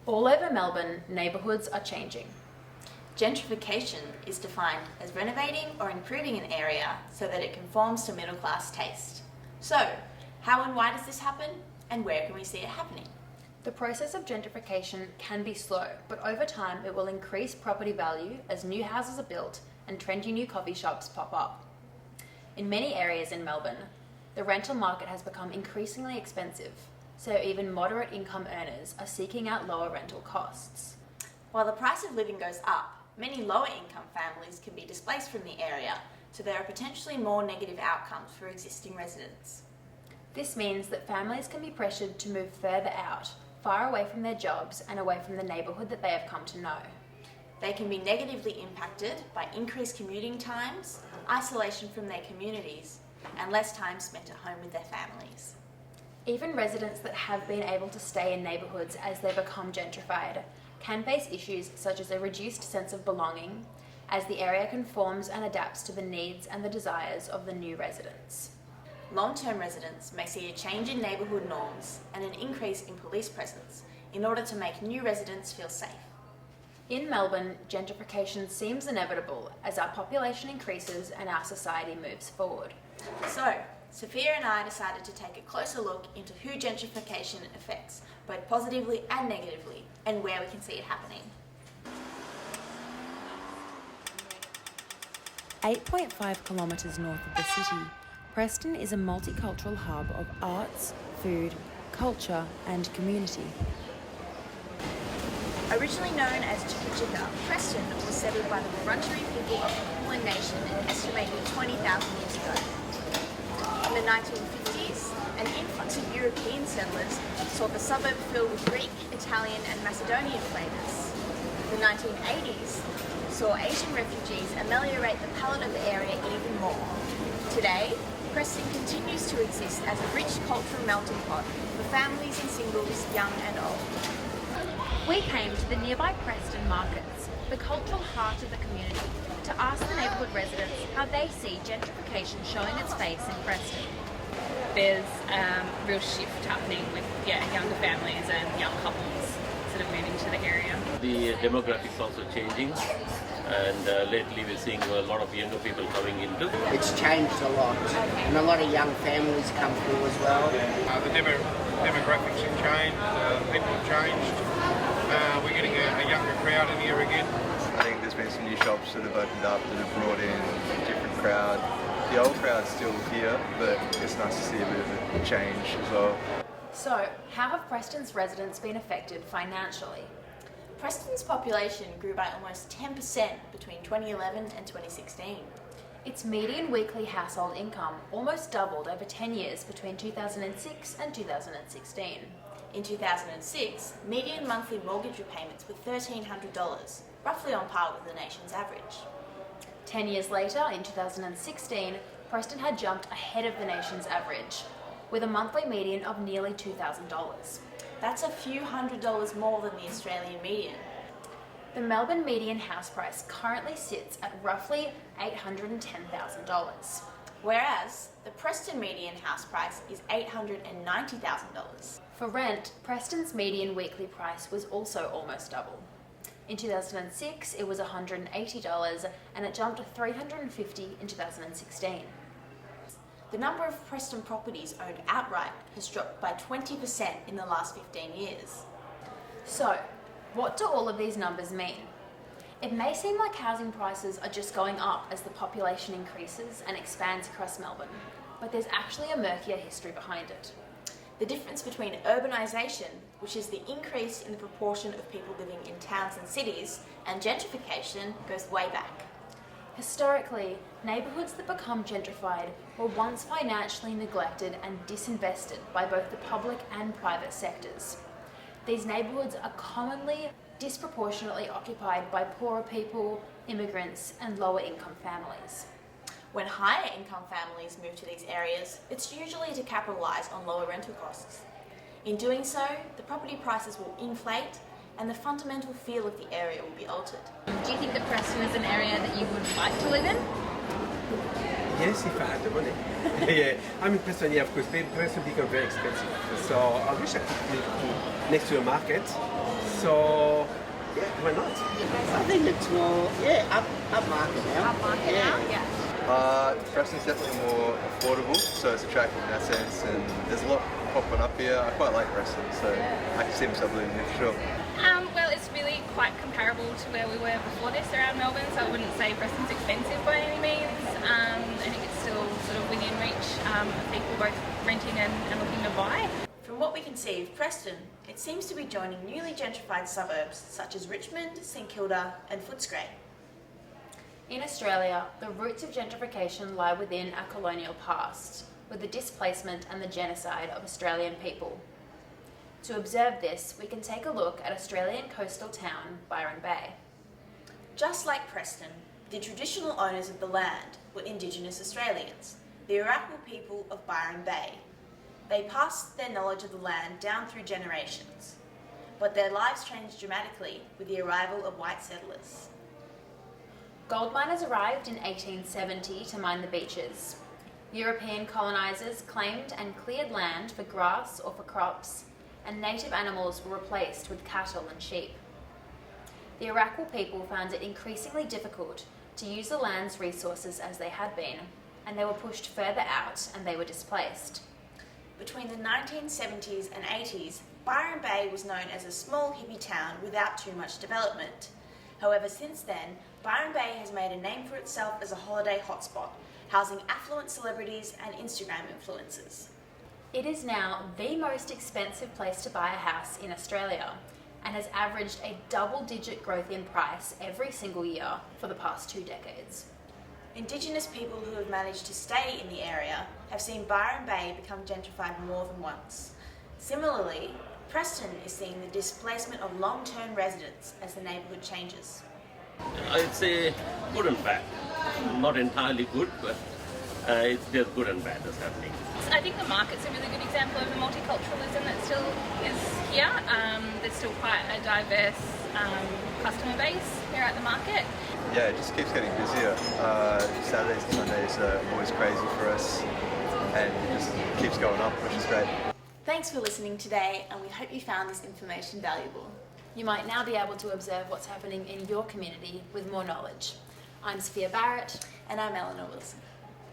All over Melbourne, neighbourhoods are changing. Gentrification is defined as renovating or improving an area so that it conforms to middle class taste. So, how and why does this happen, and where can we see it happening? The process of gentrification can be slow, but over time it will increase property value as new houses are built and trendy new coffee shops pop up. In many areas in Melbourne, the rental market has become increasingly expensive, so even moderate income earners are seeking out lower rental costs. While the price of living goes up, many lower income families can be displaced from the area, so there are potentially more negative outcomes for existing residents. This means that families can be pressured to move further out, far away from their jobs and away from the neighbourhood that they have come to know. They can be negatively impacted by increased commuting times, isolation from their communities, and less time spent at home with their families. Even residents that have been able to stay in neighbourhoods as they become gentrified can face issues such as a reduced sense of belonging, as the area conforms and adapts to the needs and the desires of the new residents. Long-term residents may see a change in neighbourhood norms and an increase in police presence in order to make new residents feel safe. In Melbourne, gentrification seems inevitable as our population increases and our society moves forward. So, Sophia and I decided to take a closer look into who gentrification affects, both positively and negatively, and where we can see it happening. 8.5 kilometres north of the city, Preston is a multicultural hub of arts, food, culture and community. Originally known as Chicka Chicka, Preston was settled by the Wurundjeri people of the Kulin Nation an estimated 20,000 years ago. In the 1950s, an influx of European settlers saw the suburb filled with Greek, Italian and Macedonian flavours. The 1980s saw Asian refugees ameliorate the palate of the area even more. Today, Preston continues to exist as a rich cultural melting pot for families and singles, young and old. We came to the nearby Preston markets, the cultural heart of the community, to ask the neighbourhood residents how they see gentrification showing its face in Preston. There's a real shift happening with younger families and young couples sort of moving to the area. The demographics also changing, and lately we're seeing a lot of younger people coming into. It's changed a lot, and a lot of young families come through as well. The demographics have changed, people have changed. We're getting a younger crowd in here again. I think there's been some new shops that have opened up that have brought in a different crowd. The old crowd's still here, but it's nice to see a bit of a change as well. So, how have Preston's residents been affected financially? Preston's population grew by almost 10% between 2011 and 2016. Its median weekly household income almost doubled over 10 years between 2006 and 2016. In 2006, median monthly mortgage repayments were $1,300, roughly on par with the nation's average. 10 years later, in 2016, Preston had jumped ahead of the nation's average, with a monthly median of nearly $2,000. That's a few $100s more than the Australian median. The Melbourne median house price currently sits at roughly $810,000. Whereas the Preston median house price is $890,000. For rent, Preston's median weekly price was also almost double. In 2006, it was $180 and it jumped to $350 in 2016. The number of Preston properties owned outright has dropped by 20% in the last 15 years. So, what do all of these numbers mean? It may seem like housing prices are just going up as the population increases and expands across Melbourne, but there's actually a murkier history behind it. The difference between urbanisation, which is the increase in the proportion of people living in towns and cities, and gentrification goes way back. Historically, neighbourhoods that become gentrified were once financially neglected and disinvested by both the public and private sectors. These neighbourhoods are commonly disproportionately occupied by poorer people, immigrants and lower income families. When higher income families move to these areas, it's usually to capitalise on lower rental costs. In doing so, the property prices will inflate and the fundamental feel of the area will be altered. Do you think that Preston is an area that you would like to live in? Yes, if I had the money. Yeah, I mean Preston, yeah, of course, Preston become very expensive. So I wish I could live next to a market So, yeah, why not? I think it's more, upmarket now. Upmarket now? Yeah. Preston's definitely more affordable, so it's attractive in that sense, and there's a lot popping up here. I quite like Preston, so I can see myself living here for sure. Well, it's really quite comparable to where we were before this around Melbourne, so I wouldn't say Preston's expensive by any means. I think it's still sort of within reach of people both renting and looking to buy. From what we can see of Preston, it seems to be joining newly gentrified suburbs such as Richmond, St Kilda and Footscray. In Australia, the roots of gentrification lie within our colonial past, with the displacement and the genocide of Australian people. To observe this, we can take a look at Australian coastal town Byron Bay. Just like Preston, the traditional owners of the land were Indigenous Australians, the Arakwal people of Byron Bay. They passed their knowledge of the land down through generations, but their lives changed dramatically with the arrival of white settlers. Gold miners arrived in 1870 to mine the beaches. European colonisers claimed and cleared land for grass or for crops, and native animals were replaced with cattle and sheep. The Arakwal people found it increasingly difficult to use the land's resources as they had been, and they were pushed further out and they were displaced. Between the 1970s and 80s, Byron Bay was known as a small hippie town without too much development. However, since then, Byron Bay has made a name for itself as a holiday hotspot, housing affluent celebrities and Instagram influencers. It is now the most expensive place to buy a house in Australia and has averaged a double-digit growth in price every single year for the past 2 decades. Indigenous people who have managed to stay in the area have seen Byron Bay become gentrified more than once. Similarly, Preston is seeing the displacement of long-term residents as the neighbourhood changes. I'd say good and bad. Not entirely good, but there's good and bad that's happening. I think the market's a really good example of the multiculturalism that still is here. There's still quite a diverse customer base here at the market. Yeah, it just keeps getting busier. Saturdays and Sundays are always crazy for us, and it just keeps going up, which is great. Thanks for listening today, and we hope you found this information valuable. You might now be able to observe what's happening in your community with more knowledge. I'm Sophia Barrett. And I'm Eleanor Wilson.